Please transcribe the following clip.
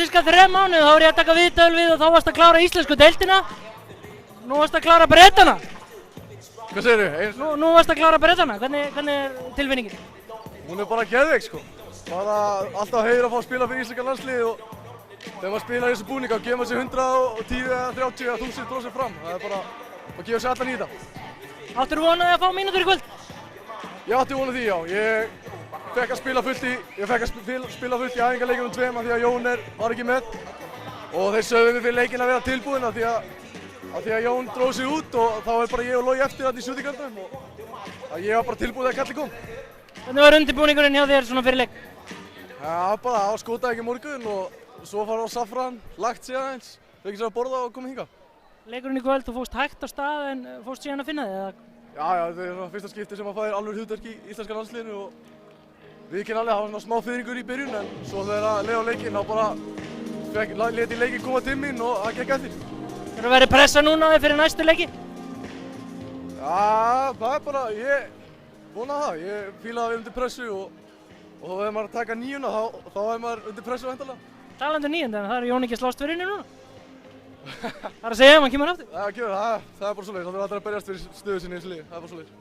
Síska 3 mánuði þá ég að taka viðtöl við og þá varst að klára íslensku deildina. Nú varst að klára Bretana. Hvað segirðu? Nú varst að klára Bretana. Hvernig er tilfinningin? Hún bara geðveik sko. Bara alltaf heiður að fá að spila fyrir íslenska landsliðið og þegar maður spilar í þessu búninga og gefa maður sér 110 eða 30 eða 1000% fram. Það er bara að gefa sér allan í þetta. Áttirðu von að fá mínútur í kvöld? Ég átti von á því, já. Ég fekk að spila fullt í æfingarleikunum 2 því að Jón var ekki með og þeir sögðu við fyrir leikinn að vera tilbúin af því að Jón dróð sig út og þá er bara ég og Logi eftir þetta í sjútingarnum og ég var bara tilbúin þegar kallið kom. Hvernig var undirbúningurinn hjá þér svona fyrir leik? Já, bara á skótaækja morgun og svo fara á Safran, lagt sig aðeins, fekk sér að borða og komið hingað. Leikurinn í kvöld, þú fórst hægt á stað en fórst síðan að finna þig eða? Já, þetta er svona fyrsta skipti sem maður fær alveg hlutverk í íslenska landsliðinu og við kynna alveg að hafa svona smá fiðringur í byrjun en svo þegar að leið á leikinn þá bara leti leikinn koma til mín og það gekk eftir. Hefur það verið pressa núna fyrir næstu leiki? Já, það er bara, ég vona það. Ég fíla að vera undir pressu og ef maður taka 9 þá er maður undir pressu væntanlega. Talandi 9, en það er Jón ekki að slást fyrir henni núna? Það er að segja ef hann kemur aftur? Það er bara svoleiðis, það er alltaf að berjast fyrir stöðu sinni í þessu liði, það er bara svoleiðis.